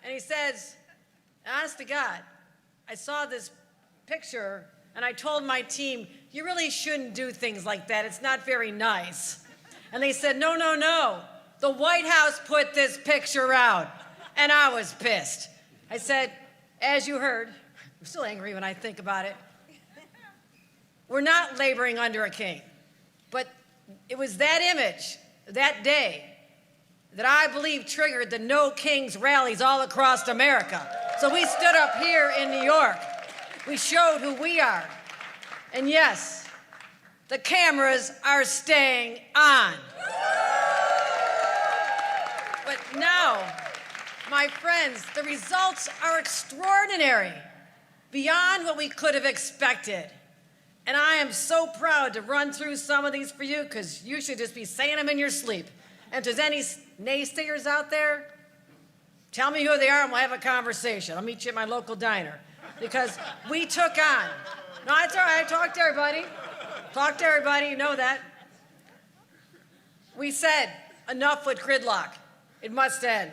And he says, honest to God, I saw this picture and I told my team, you really shouldn't do things like that. It's not very nice. And they said, no, no, no. The White House put this picture out. And I was pissed. I said, as you heard, I'm still angry when I think about it. We're not laboring under a king. But it was that image, that day, that I believe triggered the No Kings rallies all across America. So we stood up here in New York. We showed who we are. And yes, the cameras are staying on. But now, my friends, the results are extraordinary, beyond what we could have expected. And I am so proud to run through some of these for you, because you should just be saying them in your sleep. And if there's any naysayers out there, tell me who they are and we'll have a conversation. I'll meet you at my local diner. Because we took on, no, it's all right, talk to everybody. Talk to everybody, you know that. We said, enough with gridlock. It must end.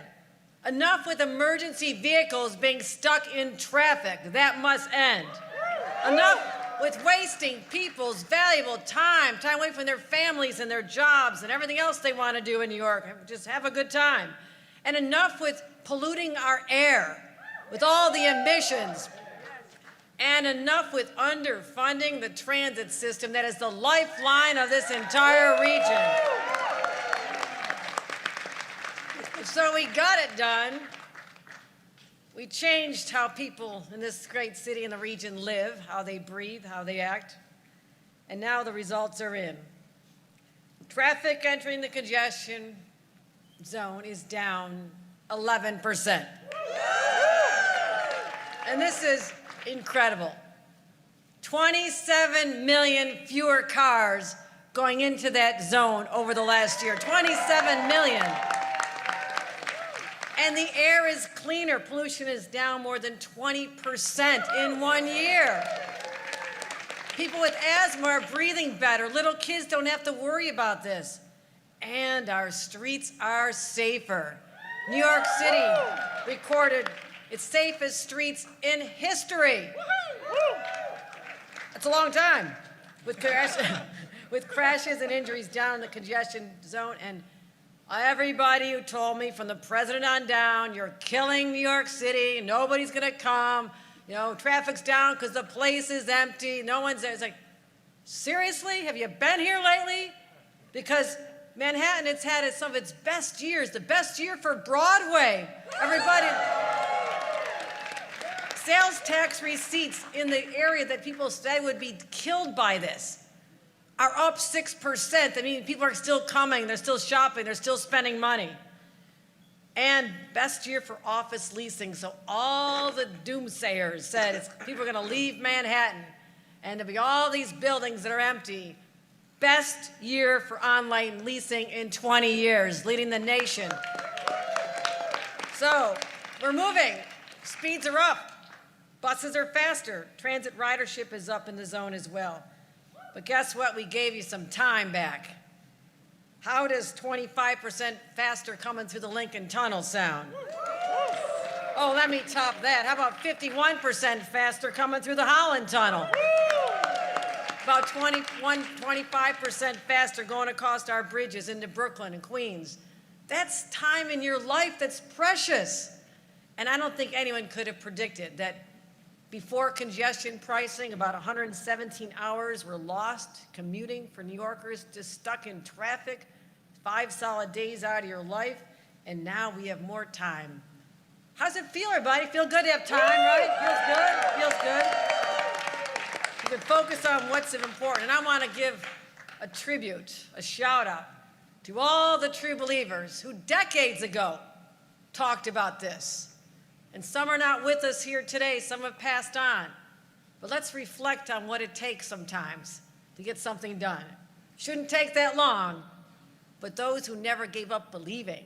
Enough with emergency vehicles being stuck in traffic. That must end. Enough with wasting people's valuable time away from their families and their jobs and everything else they want to do in New York. Just have a good time. And enough with polluting our air with all the emissions. And enough with underfunding the transit system that is the lifeline of this entire region. So we got it done. We changed how people in this great city and the region live, how they breathe, how they act. And now the results are in. Traffic entering the congestion zone is down 11%. And this is incredible. 27 million fewer cars going into that zone over the last year. 27 million. And the air is cleaner. Pollution is down more than 20% in 1 year. People with asthma are breathing better. Little kids don't have to worry about this. And our streets are safer. New York City recorded its safest streets in history. That's a long time, with crashes and injuries down in the congestion zone. And everybody who told me, from the president on down, you're killing New York City, nobody's gonna come, you know, traffic's down because the place is empty, no one's there. It's like, seriously, have you been here lately? Because Manhattan, it's had some of its best years, the best year for Broadway. Everybody, sales tax receipts in the area that people said would be killed by this are up 6%. I mean, people are still coming, they're still shopping, they're still spending money. And best year for office leasing. So all the doomsayers said people are gonna leave Manhattan and there'll be all these buildings that are empty. Best year for online leasing in 20 years, leading the nation. So we're moving, speeds are up, buses are faster, transit ridership is up in the zone as well. But guess what? We gave you some time back. How does 25% faster coming through the Lincoln Tunnel sound? Oh, let me top that. How about 51% faster coming through the Holland Tunnel? About 25% faster going across our bridges into Brooklyn and Queens. That's time in your life that's precious. And I don't think anyone could have predicted that before congestion pricing, about 117 hours were lost commuting for New Yorkers, just stuck in traffic, 5 solid days out of your life, and now we have more time. How does it feel, everybody? Feel good to have time, right? Feels good? Feels good? You can focus on what's important. And I want to give a tribute, a shout out to all the true believers who decades ago talked about this. And some are not with us here today, some have passed on. But let's reflect on what it takes sometimes to get something done. Shouldn't take that long, but those who never gave up believing,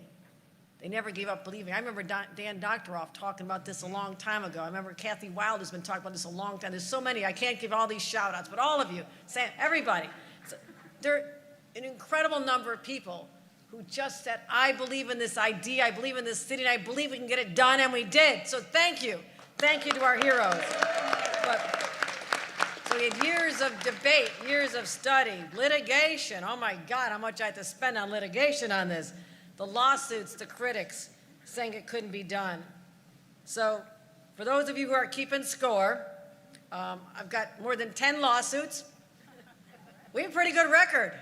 they never gave up believing. I remember Dan Doctoroff talking about this a long time ago. I remember Kathy Wild has been talking about this a long time. There's so many, I can't give all these shout outs, but all of you, Sam, everybody. So there are an incredible number of people who just said, I believe in this idea, I believe in this city, and I believe we can get it done, and we did. So thank you. Thank you to our heroes. But, so we had years of debate, years of study, litigation. Oh my God, how much I had to spend on litigation on this. The lawsuits, the critics saying it couldn't be done. So for those of you who are keeping score, I've got more than 10 lawsuits. We have a pretty good record.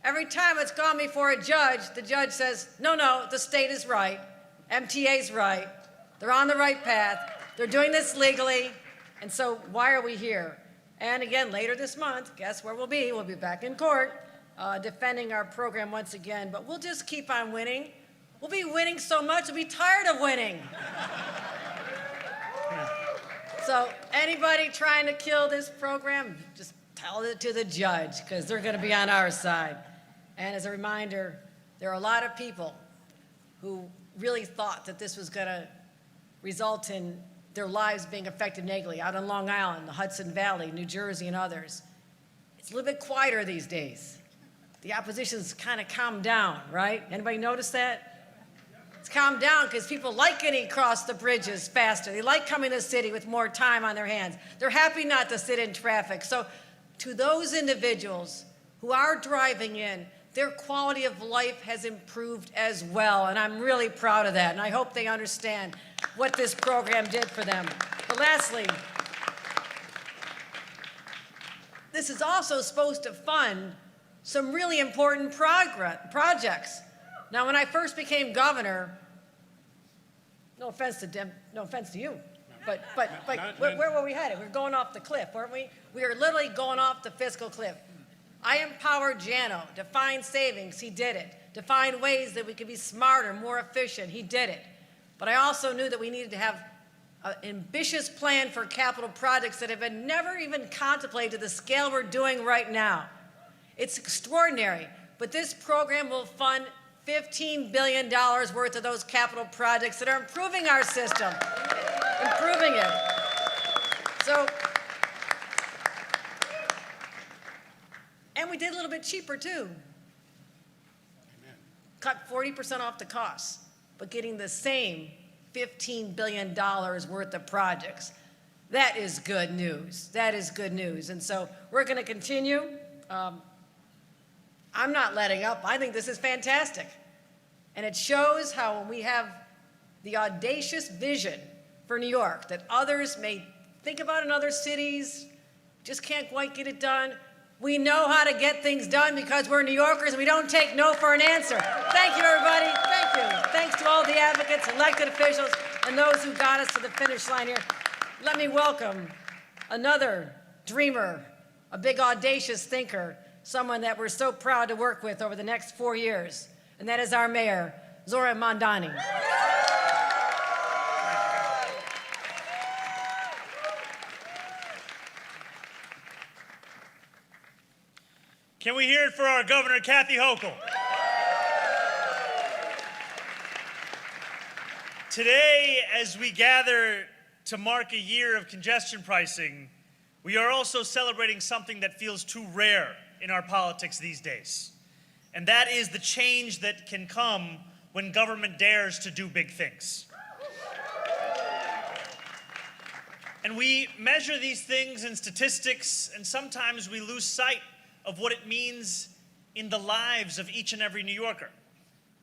Every time it's gone before a judge, the judge says, no, the state is right, MTA's right, they're on the right path, they're doing this legally, and so why are we here? And again, later this month, guess where we'll be? We'll be back in court defending our program once again, but we'll just keep on winning. We'll be winning so much, we'll be tired of winning. So anybody trying to kill this program, just tell it to the judge, because they're going to be on our side. And as a reminder, there are a lot of people who really thought that this was going to result in their lives being affected negatively out on Long Island, the Hudson Valley, New Jersey, and others. It's a little bit quieter these days. The opposition's kind of calmed down, right? Anybody notice that? It's calmed down because people like getting across the bridges faster. They like coming to the city with more time on their hands. They're happy not to sit in traffic. So to those individuals who are driving in, their quality of life has improved as well, and I'm really proud of that, and I hope they understand what this program did for them. But lastly, this is also supposed to fund some really important projects. Now, when I first became governor, no offense to you, but where were we headed? We were going off the cliff, weren't we? We were literally going off the fiscal cliff. I empowered Jano to find savings. He did it. To find ways that we could be smarter, more efficient. He did it. But I also knew that we needed to have an ambitious plan for capital projects that have been never even contemplated to the scale we're doing right now. It's extraordinary, but this program will fund $15 billion worth of those capital projects that are improving our system, improving it. So, and we did a little bit cheaper too. Amen. Cut 40% off the costs, but getting the same $15 billion worth of projects. That is good news. That is good news. And so we're going to continue. I'm not letting up. I think this is fantastic. And it shows how when we have the audacious vision for New York that others may think about in other cities, just can't quite get it done. We know how to get things done because we're New Yorkers and we don't take no for an answer. Thank you, everybody. Thank you. Thanks to all the advocates, elected officials, and those who got us to the finish line here. Let me welcome another dreamer, a big audacious thinker, someone that we're so proud to work with over the next 4 years, and that is our mayor, Zohran Mamdani. Can we hear it for our governor, Kathy Hochul? Today, as we gather to mark a year of congestion pricing, we are also celebrating something that feels too rare in our politics these days. And that is the change that can come when government dares to do big things. And we measure these things in statistics, and sometimes we lose sight of what it means in the lives of each and every New Yorker.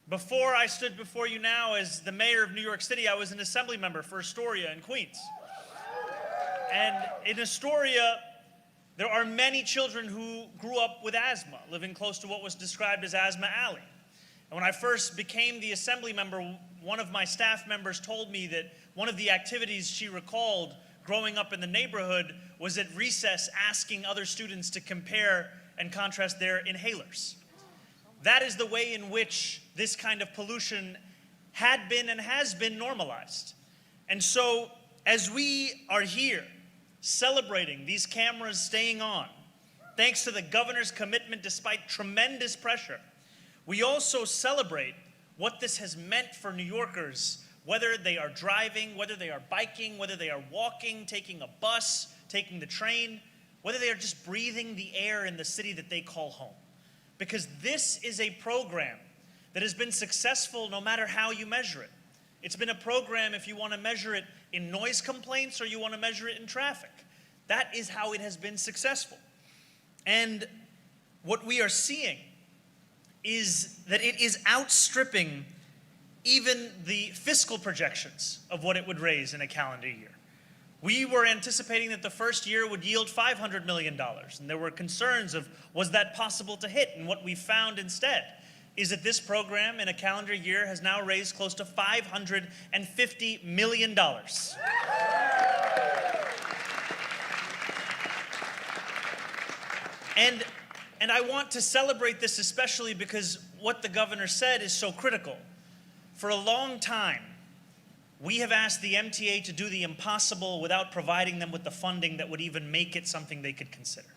Before I stood before you now as the mayor of New York City, I was an assembly member for Astoria in Queens. And in Astoria, there are many children who grew up with asthma, living close to what was described as Asthma Alley. And when I first became the assembly member, one of my staff members told me that one of the activities she recalled growing up in the neighborhood was at recess asking other students to compare and contrast their inhalers. That is the way in which this kind of pollution had been and has been normalized. And so, as we are here celebrating these cameras staying on, thanks to the governor's commitment despite tremendous pressure, we also celebrate what this has meant for New Yorkers, whether they are driving, whether they are biking, whether they are walking, taking a bus, taking the train, whether they are just breathing the air in the city that they call home. Because this is a program that has been successful no matter how you measure it. It's been a program if you want to measure it in noise complaints or you want to measure it in traffic. That is how it has been successful. And what we are seeing is that it is outstripping even the fiscal projections of what it would raise in a calendar year. We were anticipating that the first year would yield $500 million, and there were concerns of, was that possible to hit? And what we found instead is that this program in a calendar year has now raised close to $550 million. And I want to celebrate this especially because what the governor said is so critical. For a long time, we have asked the MTA to do the impossible without providing them with the funding that would even make it something they could consider.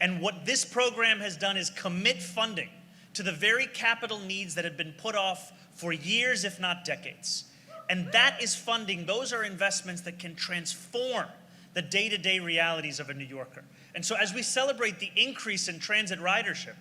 And what this program has done is commit funding to the very capital needs that had been put off for years, if not decades. And that is funding, those are investments that can transform the day-to-day realities of a New Yorker. And so as we celebrate the increase in transit ridership,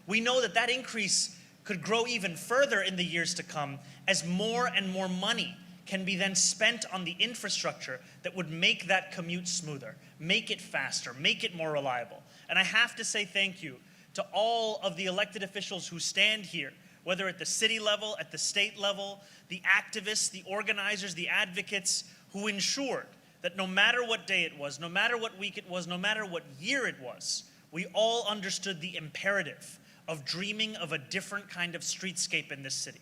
we know that that increase could grow even further in the years to come as more and more money can be then spent on the infrastructure that would make that commute smoother, make it faster, make it more reliable. And I have to say thank you to all of the elected officials who stand here, whether at the city level, at the state level, the activists, the organizers, the advocates, who ensured that no matter what day it was, no matter what week it was, no matter what year it was, we all understood the imperative of dreaming of a different kind of streetscape in this city.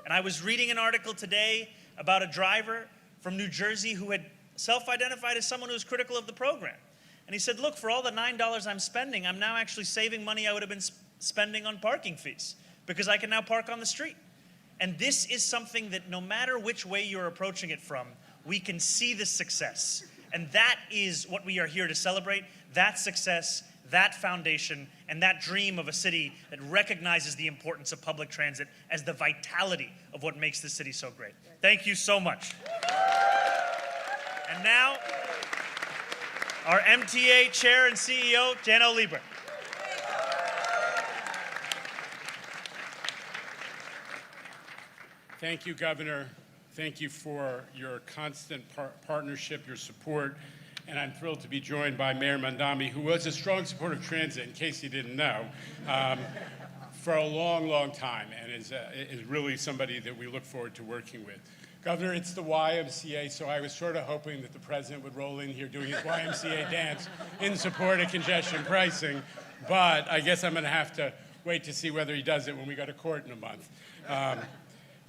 And I was reading an article today about a driver from New Jersey who had self-identified as someone who was critical of the program. And he said, look, for all the $9 I'm spending, I'm now actually saving money I would have been spending on parking fees because I can now park on the street. And this is something that no matter which way you're approaching it from, we can see the success. And that is what we are here to celebrate, that success, that foundation, and that dream of a city that recognizes the importance of public transit as the vitality of what makes the city so great. Thank you so much. And now, our MTA Chair and CEO, Jano Lieber. Thank you, Governor. Thank you for your constant partnership, your support. And I'm thrilled to be joined by Mayor Mamdani, who was a strong supporter of transit, in case you didn't know, for a long, long time, and is really somebody that we look forward to working with. Governor, it's the YMCA, so I was sort of hoping that the president would roll in here doing his YMCA dance in support of congestion pricing, but I guess I'm going to have to wait to see whether he does it when we go to court in a month.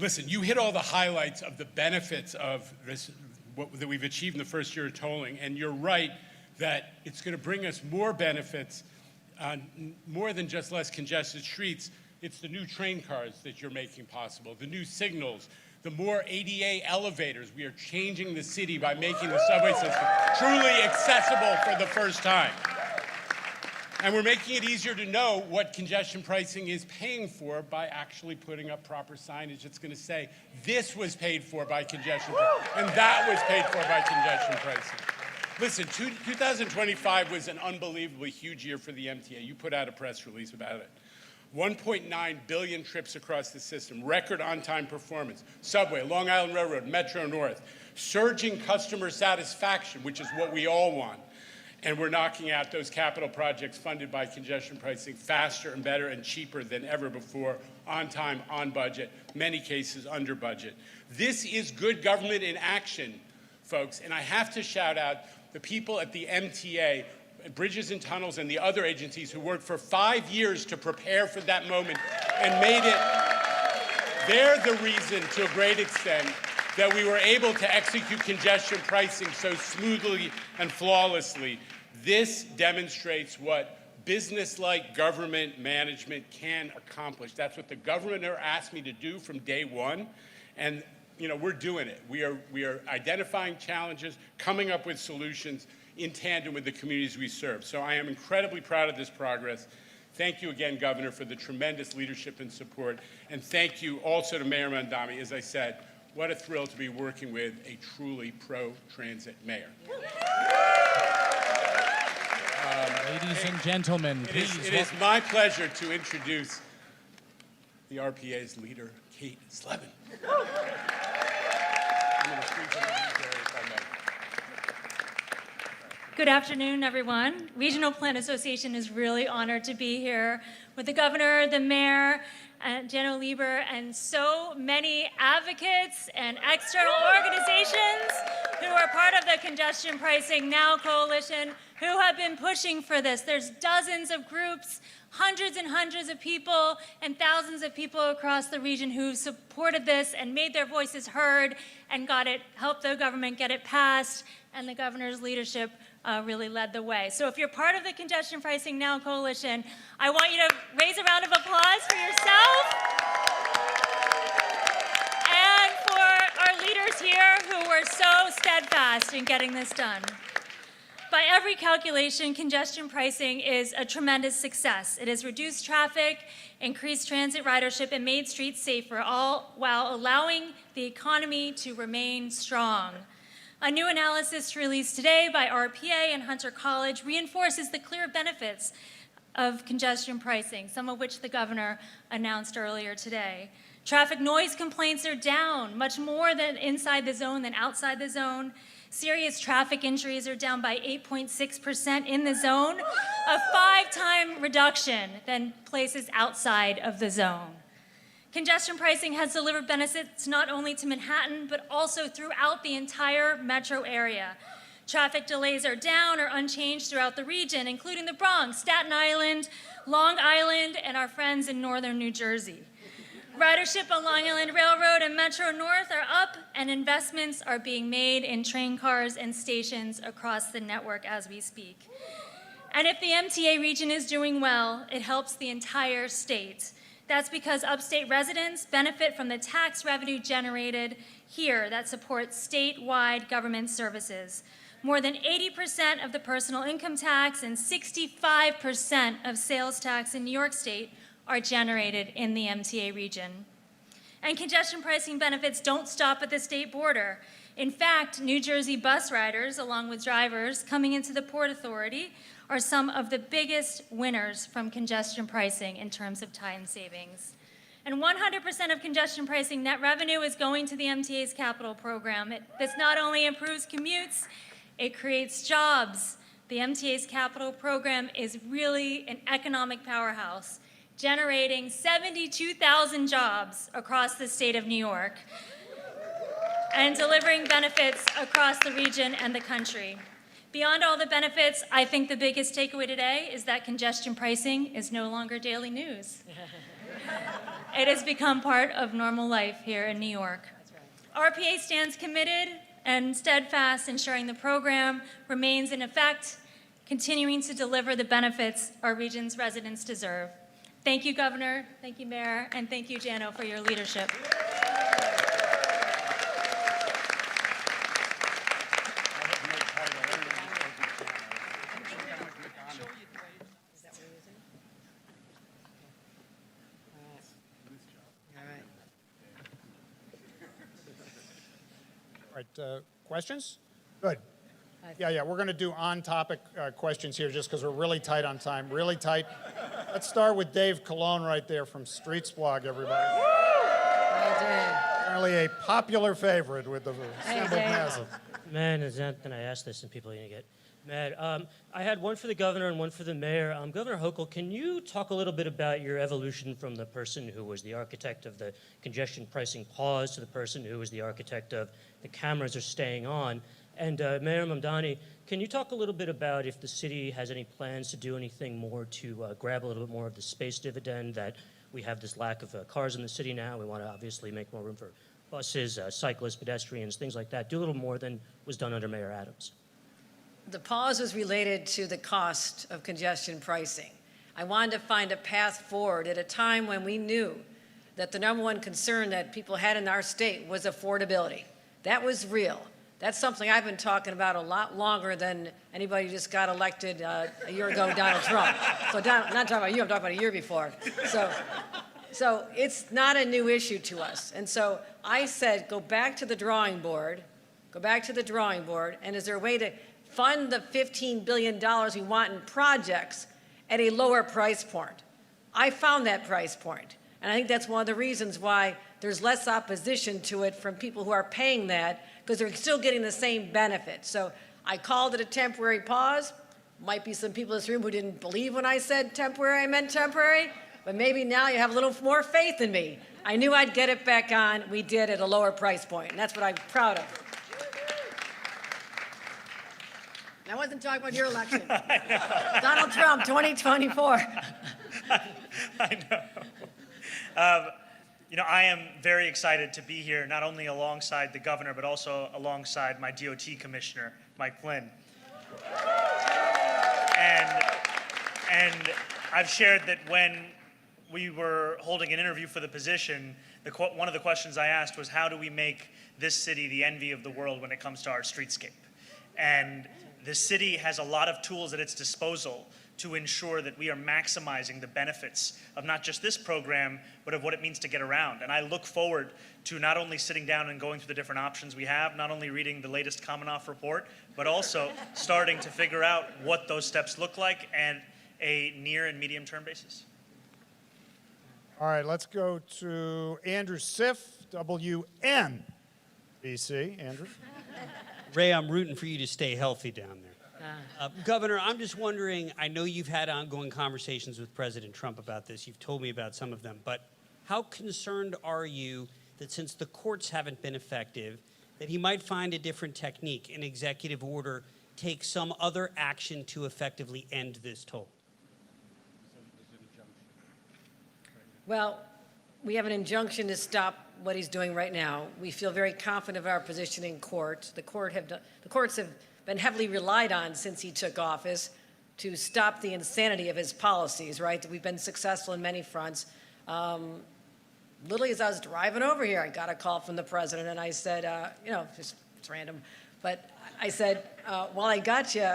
Listen, you hit all the highlights of the benefits of this that we've achieved in the first year of tolling, and you're right that it's going to bring us more benefits, more than just less congested streets. It's the new train cars that you're making possible, the new signals, the more ADA elevators. We are changing the city by making the subway system truly accessible for the first time. And we're making it easier to know what congestion pricing is paying for by actually putting up proper signage that's going to say, this was paid for by congestion pricing, and that was paid for by congestion pricing. Listen, 2025 was an unbelievably huge year for the MTA. You put out a press release about it. 1.9 billion trips across the system, record on-time performance, subway, Long Island Railroad, Metro North, surging customer satisfaction, which is what we all want. And we're knocking out those capital projects funded by congestion pricing faster and better and cheaper than ever before, on time, on budget, many cases under budget. This is good government in action, folks, and I have to shout out the people at the MTA, Bridges and Tunnels, and the other agencies who worked for 5 years to prepare for that moment and made it. They're the reason, to a great extent, that we were able to execute congestion pricing so smoothly and flawlessly. This demonstrates what business-like government management can accomplish. That's what the governor asked me to do from day one, and we're doing it. We are identifying challenges, coming up with solutions in tandem with the communities we serve. So I am incredibly proud of this progress. Thank you again, Governor, for the tremendous leadership and support, and thank you also to Mayor Mamdani. As I said, what a thrill to be working with a truly pro-transit mayor. Ladies and gentlemen, please. It is my pleasure to introduce the RPA's leader, Kate Slevin. I'm going to speak to you, if I may. Good afternoon, everyone. Regional Plan Association is really honored to be here with the governor, the mayor, and Jano Lieber, and so many advocates and external organizations who are part of the Congestion Pricing Now Coalition who have been pushing for this. There's dozens of groups, hundreds and hundreds of people, and thousands of people across the region who supported this and made their voices heard and helped the government get it passed, and the governor's leadership really led the way. So if you're part of the Congestion Pricing Now Coalition, I want you to raise a round of applause for yourself and for our leaders here who were so steadfast in getting this done. By every calculation, congestion pricing is a tremendous success. It has reduced traffic, increased transit ridership, and made streets safer, all while allowing the economy to remain strong. A new analysis released today by RPA and Hunter College reinforces the clear benefits of congestion pricing, some of which the governor announced earlier today. Traffic noise complaints are down, much more than inside the zone than outside the zone. Serious traffic injuries are down by 8.6% in the zone, a 5-time reduction than places outside of the zone. Congestion pricing has delivered benefits not only to Manhattan, but also throughout the entire metro area. Traffic delays are down or unchanged throughout the region, including the Bronx, Staten Island, Long Island, and our friends in northern New Jersey. Ridership on Long Island Railroad and Metro North are up, and investments are being made in train cars and stations across the network as we speak. And if the MTA region is doing well, it helps the entire state. That's because upstate residents benefit from the tax revenue generated here that supports statewide government services. More than 80% of the personal income tax and 65% of sales tax in New York State are generated in the MTA region. And congestion pricing benefits don't stop at the state border. In fact, New Jersey bus riders, along with drivers coming into the Port Authority, are some of the biggest winners from congestion pricing in terms of time savings. And 100% of congestion pricing net revenue is going to the MTA's capital program. This not only improves commutes, it creates jobs. The MTA's capital program is really an economic powerhouse, generating 72,000 jobs across the state of New York and delivering benefits across the region and the country. Beyond all the benefits, I think the biggest takeaway today is that congestion pricing is no longer daily news. It has become part of normal life here in New York. RPA stands committed and steadfast, ensuring the program remains in effect, continuing to deliver the benefits our region's residents deserve. Thank you, Governor, thank you, Mayor, and thank you, Jano, for your leadership. All right, questions? Good. Yeah, we're going to do on-topic questions here just because we're really tight on time, really tight. Let's start with Dave Colon right there from Streets Blog, everybody. Hey, Dave. Apparently a popular favorite with the assembled Dave. masses. Man, and I asked this and people are going to get mad. I had one for the governor and one for the mayor. Governor Hochul, can you talk a little bit about your evolution from the person who was the architect of the congestion pricing pause to the person who was the architect of the cameras are staying on? And Mayor Mamdani, can you talk a little bit about if the city has any plans to do anything more to grab a little bit more of the space dividend that we have this lack of cars in the city now? We want to obviously make more room for buses, cyclists, pedestrians, things like that. Do a little more than was done under Mayor Adams. The pause was related to the cost of congestion pricing. I wanted to find a path forward at a time when we knew that the number one concern that people had in our state was affordability. That was real. That's something I've been talking about a lot longer than anybody who just got elected a year ago, Donald Trump. So not talking about you, I'm talking about a year before. So it's not a new issue to us. And so I said, go back to the drawing board, and is there a way to fund the $15 billion we want in projects at a lower price point? I found that price point. And I think that's one of the reasons why there's less opposition to it from people who are paying that, because they're still getting the same benefit. So I called it a temporary pause. Might be some people in this room who didn't believe when I said temporary, I meant temporary, but maybe now you have a little more faith in me. I knew I'd get it back on. We did at a lower price point, and that's what I'm proud of. I wasn't talking about your election. Donald Trump, 2024. I know. I am very excited to be here, not only alongside the governor, but also alongside my DOT commissioner, Mike Flynn. And I've shared that when we were holding an interview for the position, one of the questions I asked was, how do we make this city the envy of the world when it comes to our streetscape? And the city has a lot of tools at its disposal to ensure that we are maximizing the benefits of not just this program, but of what it means to get around. And I look forward to not only sitting down and going through the different options we have, not only reading the latest Commonwealth report, but also starting to figure out what those steps look like and a near and medium term basis. All right, let's go to Andrew Siff, WNBC. Andrew. Ray, I'm rooting for you to stay healthy down there. Governor, I'm just wondering, I know you've had ongoing conversations with President Trump about this. You've told me about some of them, but how concerned are you that since the courts haven't been effective, that he might find a different technique, an executive order, take some other action to effectively end this toll? Well, we have an injunction to stop what he's doing right now. We feel very confident of our position in court. The courts have been heavily relied on since he took office to stop the insanity of his policies, right? We've been successful in many fronts. Literally, as I was driving over here, I got a call from the president, and I said, it's random, but I said, while I got you,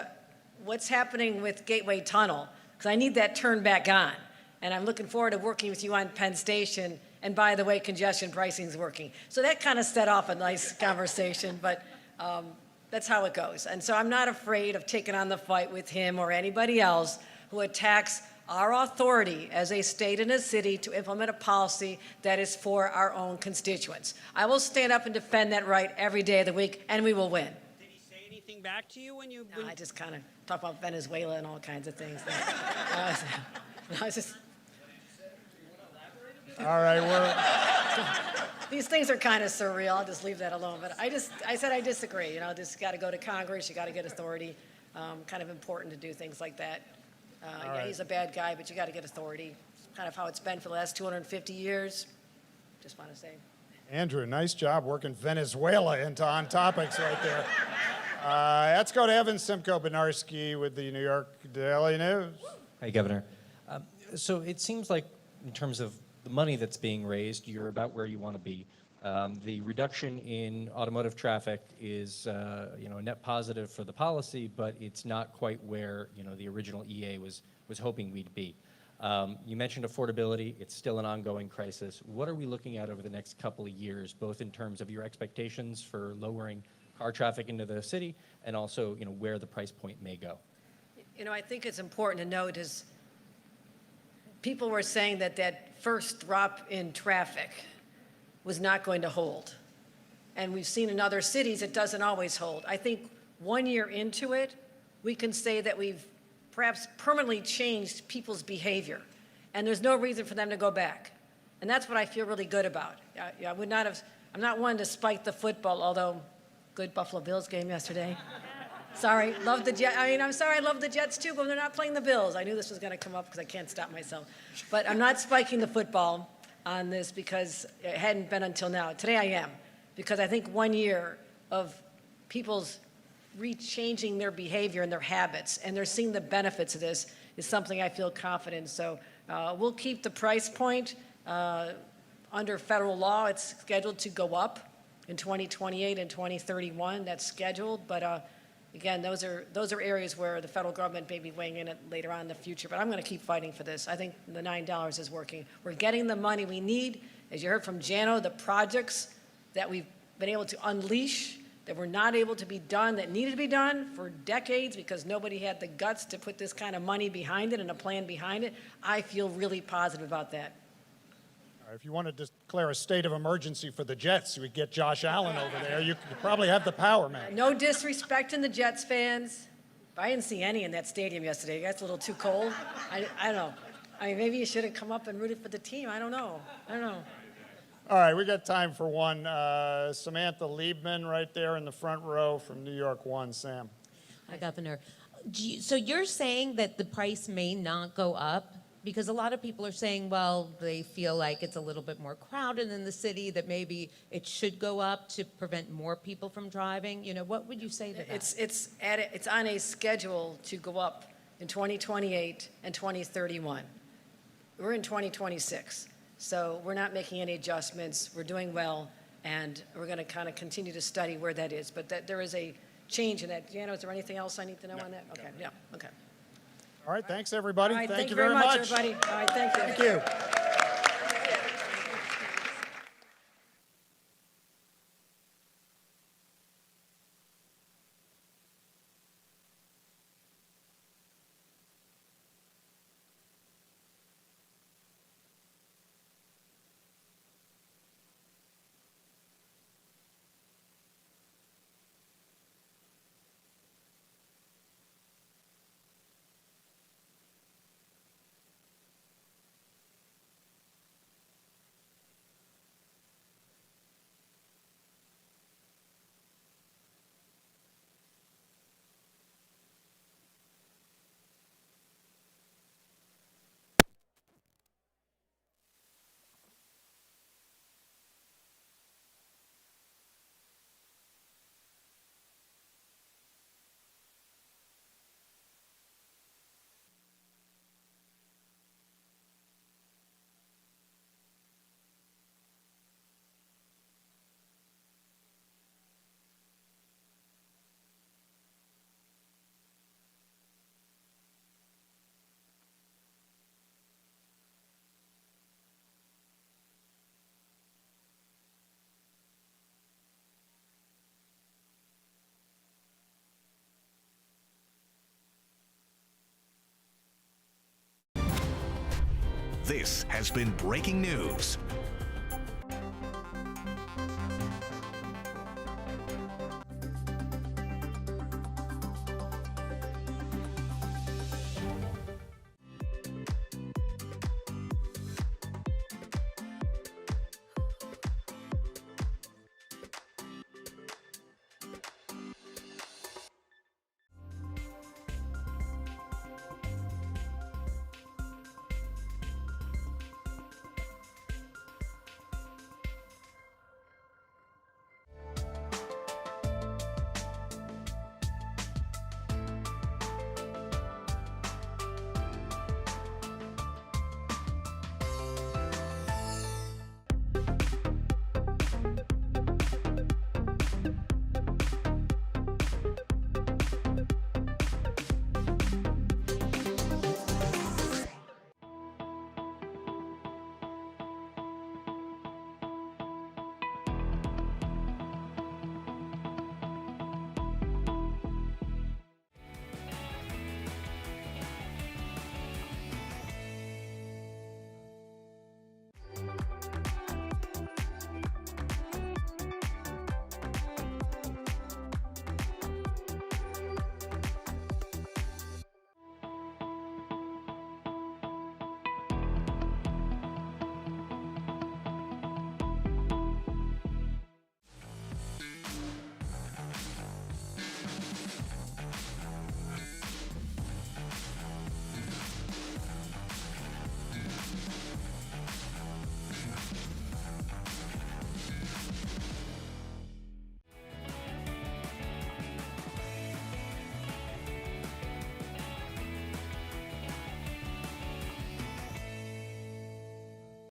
what's happening with Gateway Tunnel? Because I need that turned back on. And I'm looking forward to working with you on Penn Station. And by the way, congestion pricing is working. So that kind of set off a nice conversation, but that's how it goes. And so I'm not afraid of taking on the fight with him or anybody else who attacks our authority as a state and a city to implement a policy that is for our own constituents. I will stand up and defend that right every day of the week, and we will win. Did he say anything back to you when you... No, I just kind of talk about Venezuela and all kinds of things. I was just... All right, These things are kind of surreal. I'll just leave that alone. But I said I disagree. This got to go to Congress. You got to get authority. Kind of important to do things like that. Yeah, he's a bad guy, but you got to get authority. Kind of how it's been for the last 250 years. Just want to say. Andrew, nice job working Venezuela into on topics right there. Let's go to Evan Simcoe Benarski with the New York Daily News. Hi, Governor. So it seems like in terms of the money that's being raised, you're about where you want to be. The reduction in automotive traffic is, a net positive for the policy, but it's not quite where, the original EA was hoping we'd be. You mentioned affordability. It's still an ongoing crisis. What are we looking at over the next couple of years, both in terms of your expectations for lowering car traffic into the city and also, where the price point may go? I think it's important to note is people were saying that first drop in traffic was not going to hold. And we've seen in other cities it doesn't always hold. I think 1 year into it, we can say that we've perhaps permanently changed people's behavior. And there's no reason for them to go back. And that's what I feel really good about. I'm not one to spike the football, although good Buffalo Bills game yesterday. Sorry, love the Jets. I'm sorry, I love the Jets too, but they're not playing the Bills. I knew this was going to come up because I can't stop myself. But I'm not spiking the football on this because it hadn't been until now. Today I am, because I think 1 year of people's changing their behavior and their habits, and they're seeing the benefits of this, is something I feel confident. So we'll keep the price point. Under federal law, it's scheduled to go up in 2028 and 2031. That's scheduled, but again, those are areas where the federal government may be weighing in later on in the future, but I'm going to keep fighting for this. I think the $9 is working. We're getting the money we need. As you heard from Jano, the projects that we've been able to unleash that were not able to be done, that needed to be done for decades because nobody had the guts to put this kind of money behind it and a plan behind it, I feel really positive about that. If you want to declare a state of emergency for the Jets, you would get Josh Allen over there. You probably have the power, man. No disrespect in the Jets fans, but I didn't see any in that stadium yesterday. That's a little too cold. I don't know. I mean, maybe you should have come up and rooted for the team. I don't know. All right, we got time for one. Samantha Liebman right there in the front row from New York 1. Sam. Hi, Governor. So you're saying that the price may not go up? Because a lot of people are saying, well, they feel like it's a little bit more crowded in the city, that maybe it should go up to prevent more people from driving. You know, what would you say to that? It's on a schedule to go up in 2028 and 2031. We're in 2026, so we're not making any adjustments. We're doing well, and we're going to kind of continue to study where that is. But there is a change in that. Deanna, is there anything else I need to know on that? Okay, yeah, okay. All right, thanks, everybody. All right, thank you very much, everybody. All right, thank you. Thank you. This has been breaking news.